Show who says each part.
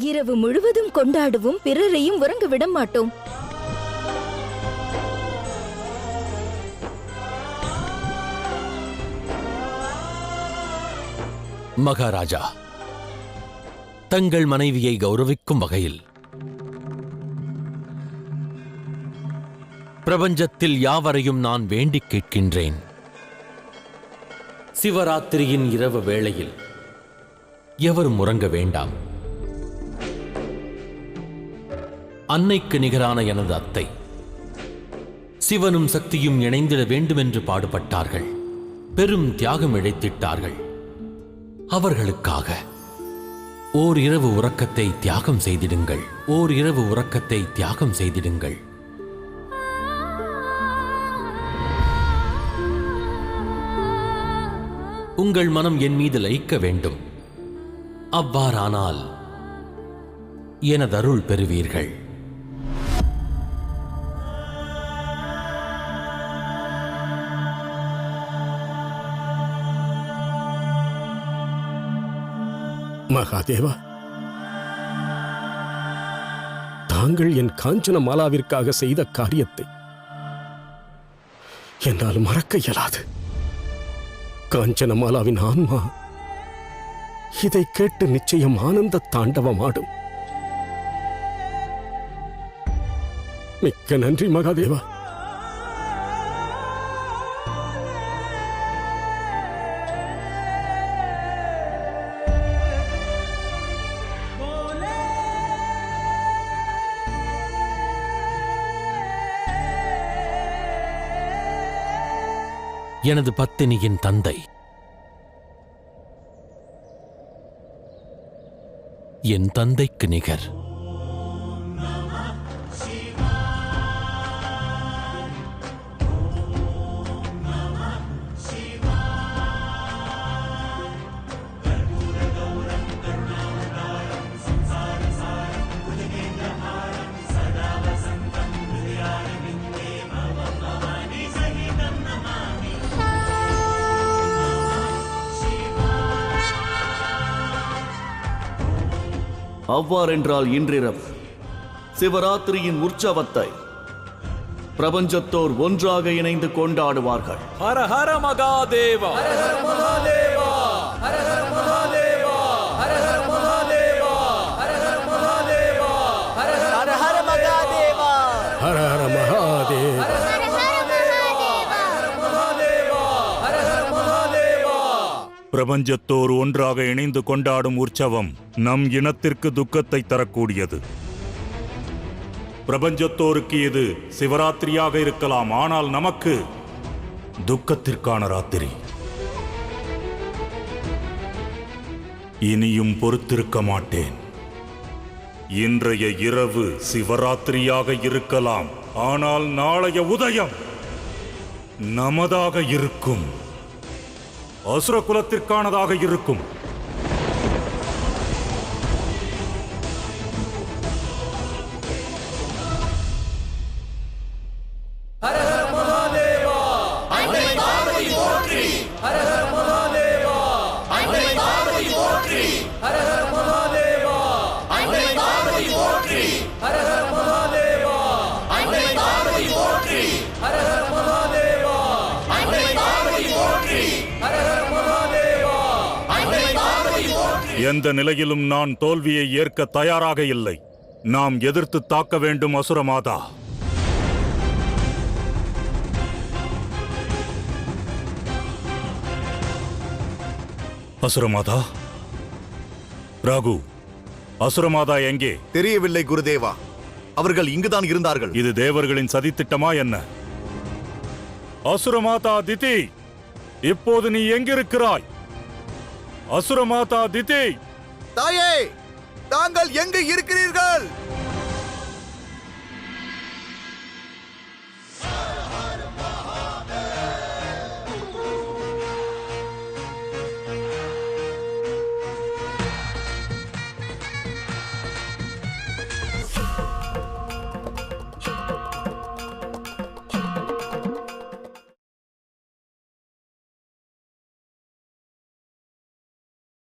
Speaker 1: இரவு முழுவதும் கொண்டாடுவோம், பிறரையும் உறங்க விட மாட்டோம்.
Speaker 2: மகாராஜா, தங்கள் மனைவியை கௌரவிக்கும் வகையில் பிரபஞ்சத்தில் யாவரையும் நான் வேண்டிக் கேட்கின்றேன். சிவராத்திரியின் இரவு வேளையில் எவரும் உறங்க வேண்டாம். அன்னைக்கு நிகரான எனது அத்தை சிவனும் சக்தியும் இணைந்திட வேண்டுமென்று பாடுபட்டார்கள். பெரும் தியாகம் இழைத்திட்டார்கள். அவர்களுக்காக ஓர் இரவு உறக்கத்தை தியாகம் செய்திடுங்கள். ஓர் இரவு உறக்கத்தை தியாகம் செய்திடுங்கள். உங்கள் மனம் என் மீது லயிக்க வேண்டும். அவ்வாறானால் எனது அருள் பெறுவீர்கள்.
Speaker 3: மகாதேவா, தாங்கள் என் காஞ்சன மாலாவிற்காக செய்த காரியத்தை என்னால் மறக்க இயலாது. காஞ்சனமாலாவின் ஆன்மா இதை கேட்டு நிச்சயம் ஆனந்த தாண்டவமாடும். மிக்க நன்றி மகாதேவா.
Speaker 2: எனது பத்தினியின் தந்தை என் தந்தைக்கு நிகர்.
Speaker 4: அவ்வாறென்றால் இன்றிரவு சிவராத்திரியின் உற்சவத்தை பிரபஞ்சத்தோர் ஒன்றாக இணைந்து கொண்டாடுவார்கள்.
Speaker 5: ஹர ஹர மகாதேவா, ஹர ஹர மகாதேவா, ஹர ஹர மகாதேவா, ஹர ஹர மகாதேவா, ஹர ஹர மகாதேவா, ஹர ஹர மகாதேவா,
Speaker 3: ஹர ஹர மகாதேவா,
Speaker 5: ஹர ஹர மகாதேவா.
Speaker 6: பிரபஞ்சத்தோர் ஒன்றாக இணைந்து கொண்டாடும் உற்சவம் நம் இனத்திற்கு துக்கத்தை தரக்கூடியது. பிரபஞ்சத்தோருக்கு இது சிவராத்திரியாக இருக்கலாம், ஆனால் நமக்கு துக்கத்திற்கான ராத்திரி. இனியும் பொறுத்திருக்க மாட்டேன். இன்றைய இரவு சிவராத்திரியாக இருக்கலாம், ஆனால் நாளைய உதயம் நமதாக இருக்கும், அசுர குலத்திற்கானதாக இருக்கும்.
Speaker 5: ஹர ஹர மகாதேவா, அன்னை பார்வதி போற்றி, ஹர ஹர மகாதேவா, அன்னை பார்வதி போற்றி, ஹர ஹர மகாதேவா, அன்னை பார்வதி போற்றி, ஹர ஹர மகாதேவா, அன்னை பார்வதி போற்றி, ஹர ஹர மகாதேவா, அன்னை பார்வதி போற்றி, ஹர ஹர மகாதேவா, அன்னை பார்வதி போற்றி.
Speaker 6: எந்த நிலையிலும் நான் தோல்வியை ஏற்க தயாராக இல்லை. நாம் எதிர்த்து தாக்க வேண்டும் அசுரமாதா. அசுரமாதா, ராகு, அசுரமாதா எங்கே?
Speaker 7: தெரியவில்லை குருதேவா. அவர்கள் இங்குதான் இருந்தார்கள்.
Speaker 6: இது தேவர்களின் சதித்திட்டமா என்ன? அசுரமாதா திதி, இப்போது நீ எங்கிருக்கிறாய்? அசுரமாதா திதி,
Speaker 7: தாயே, தாங்கள் எங்கு இருக்கிறீர்கள்?